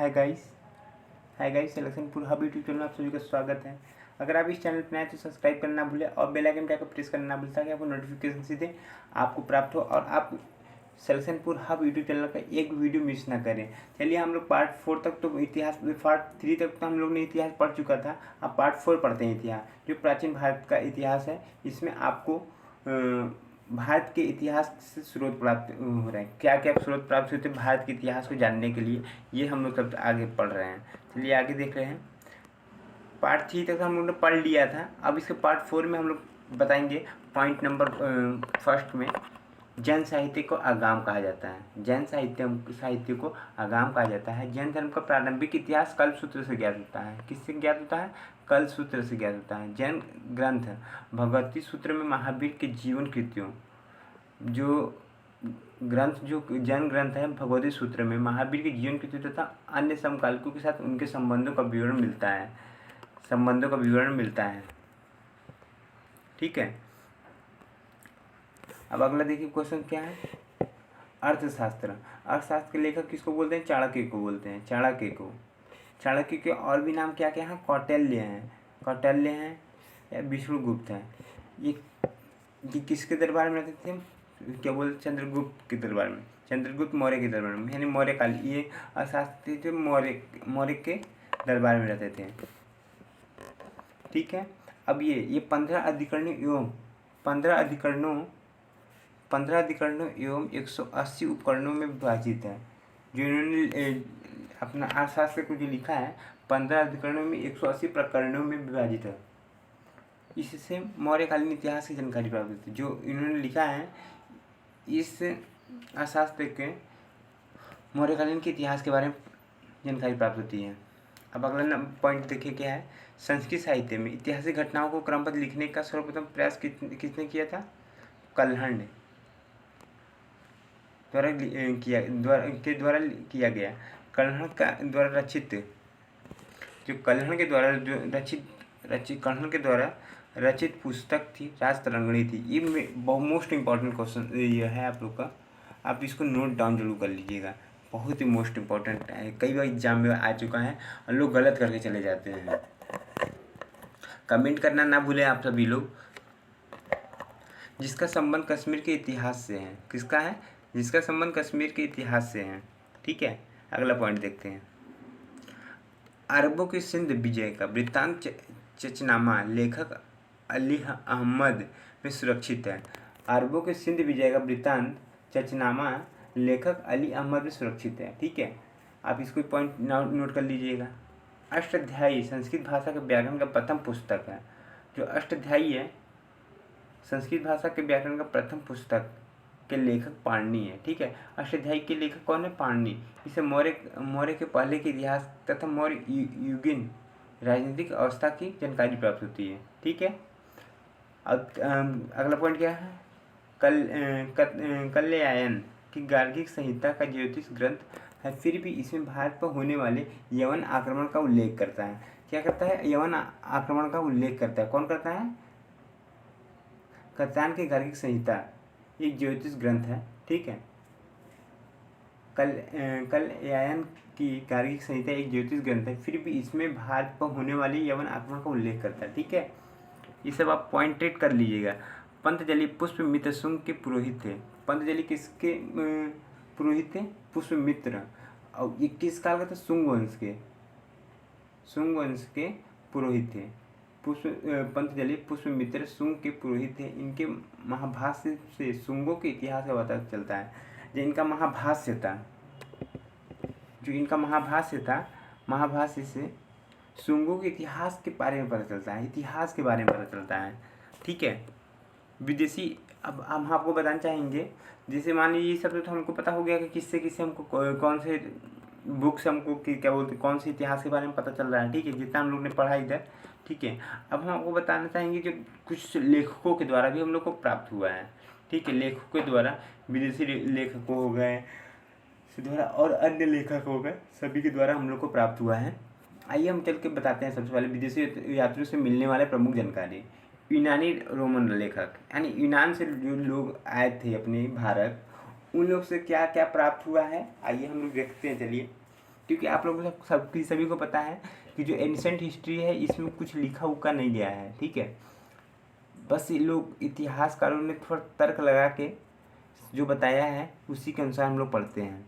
हाय guys Selectionpur hub YouTube channel में आप सभी का स्वागत है। अगर आप इस चैनल पर नए तो सब्सक्राइब करना ना भूलें और बेल आइकन को प्रेस करना ना भूलें ताकि आपको नोटिफिकेशन सीधे आपको प्राप्त हो और आप सिलेक्शनपुर हब यूट्यूब चैनल का एक वीडियो मिस ना करें। चलिए हम लोग पार्ट 4 तक तो इतिहास, पार्ट 3 तक तो हम लोग ने इतिहास पढ़ चुका था। अब पार्ट 4 पढ़ते हैं इतिहास, जो प्राचीन भारत का इतिहास है। इसमें आपको भारत के इतिहास से स्रोत प्राप्त हो रहा है, क्या क्या स्रोत प्राप्त होते हैं भारत के इतिहास को जानने के लिए, ये हम लोग सब आगे पढ़ रहे हैं। चलिए आगे देख रहे हैं। पार्ट 3 तक हम लोग ने पढ़ लिया था। अब इसके पार्ट 4 में हम लोग बताएंगे। पॉइंट नंबर फर्स्ट में जैन साहित्य को आगाम कहा जाता है। जैन साहित्य को आगाम कहा जाता है। जैन धर्म का प्रारंभिक इतिहास कल्पसूत्र से ज्ञात होता है। किससे ज्ञात होता है? कल्पसूत्र से ज्ञात होता है। जैन ग्रंथ भगवती सूत्र में महावीर के जीवन कृत्यों, जो जैन ग्रंथ है भगवती सूत्र में महावीर के जीवन कृत्यों तथा अन्य समकालिकों के साथ उनके संबंधों का विवरण मिलता है। ठीक है। अब अगला देखिए क्वेश्चन क्या है। अर्थशास्त्र के लेखक किसको बोलते हैं? चाणक्य को बोलते हैं। चाणक्य के और भी नाम क्या क्या है? कौटिल्य हैं या विष्णुगुप्त हैं। ये किसके दरबार में रहते थे? क्या बोलते? चंद्रगुप्त के दरबार में, चंद्रगुप्त मौर्य के दरबार में, यानी मौर्य काल। ये अर्थशास्त्री थे, मौर्य के दरबार में रहते थे। ठीक है। अब ये 15 अधिकरणों एवं 180 उपकरणों में विभाजित है। जो इन्होंने अपना अर्थशास्त्र को जो लिखा है 15 अधिकरणों में 180 प्रकरणों में विभाजित है। इससे मौर्यकालीन इतिहास की जानकारी प्राप्त होती है। जो इन्होंने लिखा है इस अर्थशास्त्र के मौर्यकालीन के इतिहास के बारे में जानकारी प्राप्त होती है। अब अगला पॉइंट देखिए क्या है। संस्कृत साहित्य में ऐतिहासिक घटनाओं को क्रमबद्ध लिखने का सर्वप्रथम प्रयास किसने किया था? कल्हण द्वारा किया गया। कल्हण के द्वारा रचित पुस्तक थी राजतरंगिणी थी। ये बहुत मोस्ट इम्पॉर्टेंट क्वेश्चन ये है आप लोग का, आप इसको नोट डाउन जरूर कर लीजिएगा। बहुत ही मोस्ट इम्पॉर्टेंट है, कई बार एग्जाम में आ चुका है और लोग गलत करके चले जाते हैं। कमेंट करना ना भूलें आप सभी लोग। जिसका संबंध कश्मीर के इतिहास से है। किसका है? जिसका संबंध कश्मीर के इतिहास से है। ठीक है। अगला पॉइंट देखते हैं। अरबों के सिंध विजय का वृत्तांत चचनामा लेखक अली अहमद में सुरक्षित है। अरबों के सिंध विजय का वृत्तांत चचनामा लेखक अली अहमद में सुरक्षित है। ठीक है। आप इसको पॉइंट नोट कर लीजिएगा। अष्टाध्यायी संस्कृत भाषा के व्याकरण का प्रथम पुस्तक है। जो अष्टाध्यायी है संस्कृत भाषा के व्याकरण का प्रथम पुस्तक के लेखक पाणिनि है। ठीक है। अष्टाध्यायी के लेखक कौन है? पाणिनि। इसे मौर्य के पहले के इतिहास तथा मौर्य युगीन राजनीतिक अवस्था की जानकारी प्राप्त होती है। ठीक है। अब अगला पॉइंट क्या है। कल्यायन की गार्गिक संहिता का ज्योतिष ग्रंथ है, फिर भी इसमें भारत पर होने वाले यवन आक्रमण का उल्लेख करता है। क्या करता है? यवन आक्रमण का उल्लेख करता है। कौन करता है? कल्याण की गार्गिक संहिता एक ज्योतिष ग्रंथ है। ठीक है। कल्यायन की गार्गिक संहिता एक ज्योतिष ग्रंथ है, फिर भी इसमें भारत पर होने वाले यवन आक्रमण का उल्लेख करता है। ठीक है। ये सब आप पॉइंटेड कर लीजिएगा। पंतजलि पुष्पमित्र शुंग के पुरोहित थे। पंतजलि किसके पुरोहित थे? पुष्पमित्र। और ये किस काल का था? शुंग वंश के पुरोहित थे। पंतजलि पुष्पमित्र शुंग के पुरोहित थे। इनके महाभाष्य से शुंगों के इतिहास का पता चलता है। जो इनका महाभाष्य था, महाभाष्य से शुंगों के इतिहास के बारे में पता चलता है। ठीक है। विदेशी, अब हम आपको बताना चाहेंगे, जैसे मान लीजिए सब तो हमको पता हो गया कि किससे हमको कौन से बुक से हमको क्या बोलते कौन से इतिहास के बारे में पता चल रहा है। ठीक है। जितना हम लोग ने पढ़ा इधर। ठीक है। अब हम आपको बताना चाहेंगे जो कुछ लेखकों के द्वारा भी हम लोग को प्राप्त हुआ है। ठीक है। लेखकों के द्वारा, विदेशी लेखकों हो गए द्वारा और अन्य लेखक हो गए, सभी के द्वारा हम लोग को प्राप्त हुआ है। आइए हम चल के बताते हैं। सबसे पहले विदेशी यात्रियों से मिलने वाले प्रमुख जानकारी। यूनानी रोमन लेखक, यानी यूनान से जो लोग आए थे अपने भारत, उन लोग से क्या क्या प्राप्त हुआ है आइए हम लोग देखते हैं। चलिए क्योंकि आप लोगों को सभी को पता है कि जो एंशिएंट हिस्ट्री है इसमें कुछ लिखा उखा नहीं गया है, ठीक है। बस ये लोग इतिहासकारों ने थोड़ा तर्क लगा के जो बताया है उसी के अनुसार हम लोग पढ़ते हैं।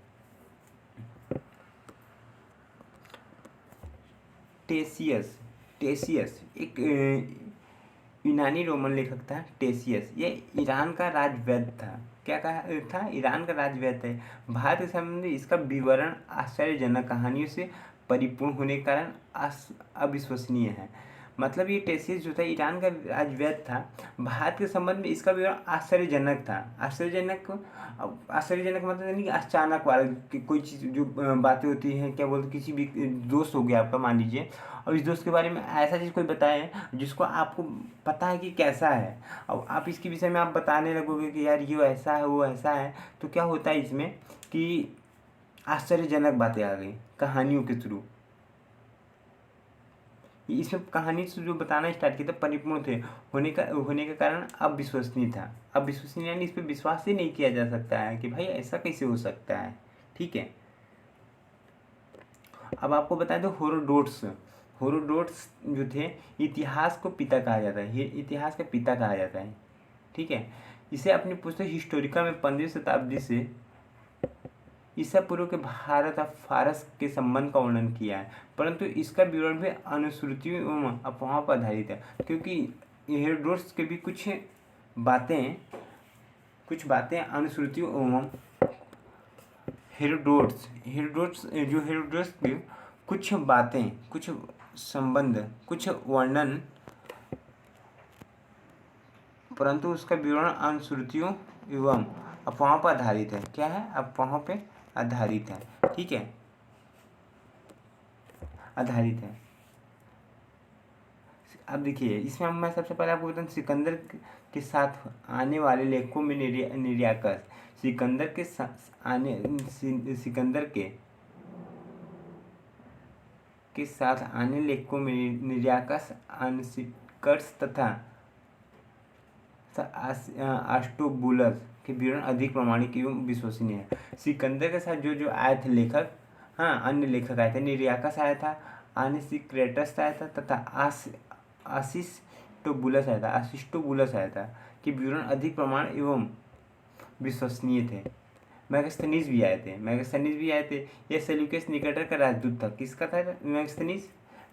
टेसियस टेसियस एक यूनानी रोमन लेखक था। टेसियस ये ईरान का राजवैद्य था। क्या कहा था? ईरान का राजवैद्य है। भारत के संबंध में इसका विवरण आश्चर्यजनक कहानियों से परिपूर्ण होने के कारण अविश्वसनीय है। मतलब ये टेसियस जो था ईरान का राजवैद्य था। भारत के संबंध में इसका विवरण आश्चर्यजनक था। आश्चर्यजनक मतलब नहीं कि अचानक वाला कि कोई चीज़ जो बातें होती हैं, क्या बोलते, किसी भी दोस्त हो गया आपका मान लीजिए, और इस दोस्त के बारे में ऐसा चीज़ कोई बताए जिसको आपको पता है कि कैसा है, और आप इसके विषय में आप बताने लगोगे कि यार ये ऐसा है वो ऐसा है, तो क्या होता है इसमें कि आश्चर्यजनक बातें आ गई कहानियों के थ्रू। इसमें कहानी से जो बताना स्टार्ट किया था परिपूर्ण थे होने के कारण अविश्वसनीय था। अविश्वसनीय यानी इस पर विश्वास ही नहीं किया जा सकता है कि भाई ऐसा कैसे हो सकता है, ठीक है। अब आपको बता दो हेरोडोटस जो थे इतिहास को पिता कहा जाता है, ये इतिहास का पिता कहा जाता है, ठीक है। इसे अपनी पुस्तक हिस्टोरिका में 15वीं शताब्दी से ईसा पूर्व के भारत और फारस के संबंध का वर्णन किया है, परंतु इसका विवरण भी अनुश्रुतियों एवं अफवाहों पर आधारित है, क्योंकि हेरोडोटस के भी कुछ बातें अनुश्रुतियों एवं हेरोडोटस के कुछ बातें, कुछ संबंध, कुछ वर्णन, परंतु उसका विवरण अनुश्रुतियों एवं अफवाहों पर आधारित है। क्या है? अफवाहों पे आधारित है, ठीक है, आधारित है। अब देखिए इसमें मैं सबसे पहले आपको बताऊँ सिकंदर के साथ आने वाले लेखकों में निर्याकस, सिकंदर के साथ आने लेखकों में निर्याकस, अनसिकर्स तथा आस्टोबुलस के विवरण अधिक प्रामाणिक एवं विश्वसनीय है। सिकंदर के साथ जो आए थे लेखक, हाँ अन्य लेखक आए थे, निर्याकस आया था, अनसिक्रेटस आया था तथा आसिस्टोबुलस आया था कि विवरण अधिक प्रमाण एवं विश्वसनीय थे। मैगस्थनीज भी आए थे। यह सेल्यूकस निकेटर का राजदूत था। किसका था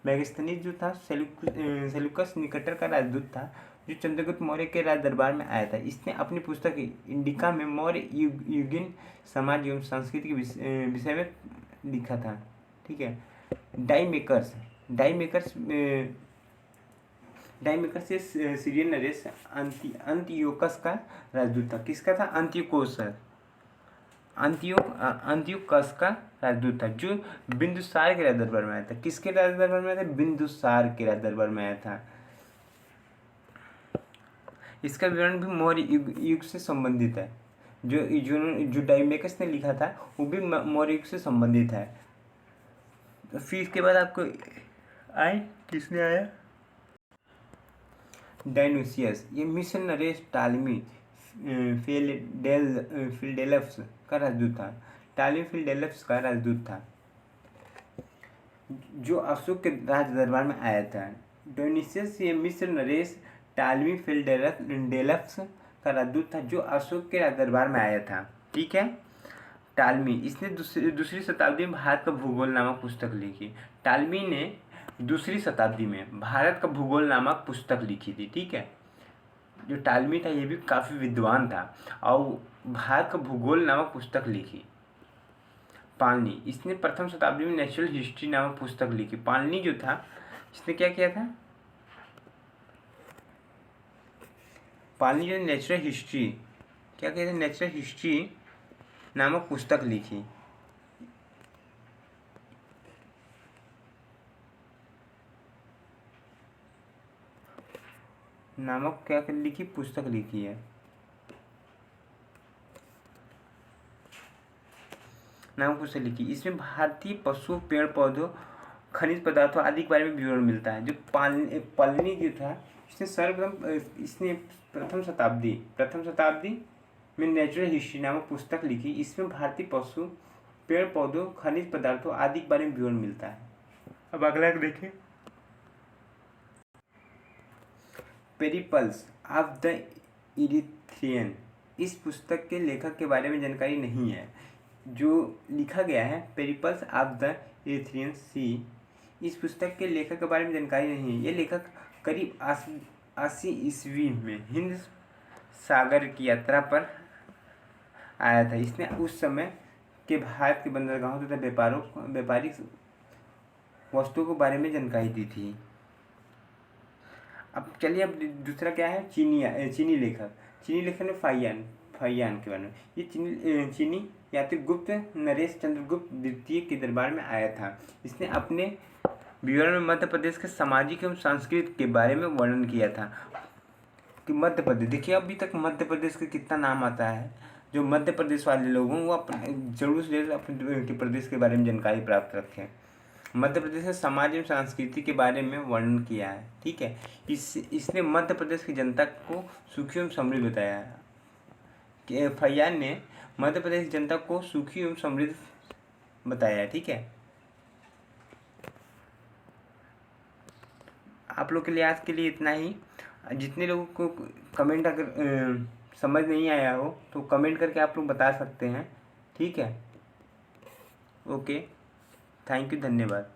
मैगस्थनीज जो था सेल्यूकस निकेटर का राजदूत था, जो चंद्रगुप्त मौर्य के राज दरबार में आया था। इसने अपनी पुस्तक इंडिका में मौर्य युगीन समाज एवं संस्कृति के विषय में लिखा था, ठीक है। डाईमेकर्स ये सीरियन नरेश अंतियोकस का राजदूत था। किसका था? अंतियोकस का राजदूत था, जो बिंदुसार के राज दरबार में आया था। किसके राज दरबार में आया था? बिंदुसार के राज दरबार में आया था। इसका विवरण भी मौर्य युग से संबंधित है। जो डाईमेकस ने लिखा था वो भी मौर्य युग से संबंधित है। तो फिर इसके बाद आपको किसने आया? डायनोसियस, ये मिस्र नरेश टालमी फिलडेल्फस का राजदूत था। जो अशोक के राज दरबार में आया था। डायनोसियस ये मिस्र नरेश टालमी फिलडेल्फस का राजदूत था, जो अशोक के राज दरबार में आया था, ठीक है। टालमी, इसने दूसरी शताब्दी में भारत का भूगोल नामक पुस्तक लिखी। टालमी ने दूसरी शताब्दी में भारत का भूगोल नामक पुस्तक लिखी थी, ठीक है। जो टालमी था ये भी काफ़ी विद्वान था और भारत का भूगोल नामक पुस्तक लिखी। पालनी, इसने प्रथम शताब्दी में नेचुरल हिस्ट्री नामक पुस्तक लिखी। पालनी जो था इसने क्या किया था? पालनी जो नेचुरल हिस्ट्री नामक पुस्तक लिखी। पुस्तक लिखी है। इसमें भारतीय पशु, पेड़ पौधों, खनिज पदार्थों आदि के बारे में विवरण मिलता है। जो पालनी जो था इसने प्रथम शताब्दी में नेचुरल हिस्ट्री नामक पुस्तक लिखी। इसमें भारतीय पशु, पेड़ पौधों, खनिज पदार्थों आदि के बारे में विवरण मिलता है। अब अगला देखिए, पेरिप्लस ऑफ द इरिथ्रियन। इस पुस्तक के लेखक के बारे में जानकारी नहीं है। जो लिखा गया है पेरिप्लस ऑफ द इरिथ्रियन सी, इस पुस्तक के लेखक के बारे में जानकारी नहीं है। ये लेखक करीब 80 ईस्वी में हिंद सागर की यात्रा पर आया था। इसने उस समय के भारत के बंदरगाहों तथा व्यापारिक वस्तुओं के बारे में जानकारी दी थी। अब चलिए, अब दूसरा क्या है, चीनी लेखक ने फाहियान के बारे में। ये चीनी यात्री गुप्त नरेश चंद्रगुप्त द्वितीय के दरबार में आया था। इसने अपने विवरण में मध्य प्रदेश के सामाजिक एवं सांस्कृतिक के बारे में वर्णन किया था कि मध्य प्रदेश, देखिए अभी तक मध्य प्रदेश का कितना नाम आता है। जो मध्य प्रदेश वाले लोग हों वो जरूर से अपने प्रदेश के बारे में जानकारी प्राप्त रखें। मध्य प्रदेश के समाज एवं संस्कृति के बारे में वर्णन किया है, ठीक है। इसने मध्य प्रदेश की जनता को सुखी एवं समृद्ध बताया है। कि फाहियान ने मध्य प्रदेश की जनता को सुखी एवं समृद्ध बताया है, ठीक है। आप लोग के लिए आज के लिए इतना ही। जितने लोगों को कमेंट अगर समझ नहीं आया हो तो कमेंट करके आप लोग बता सकते हैं, ठीक है। ओके, थैंक यू, धन्यवाद।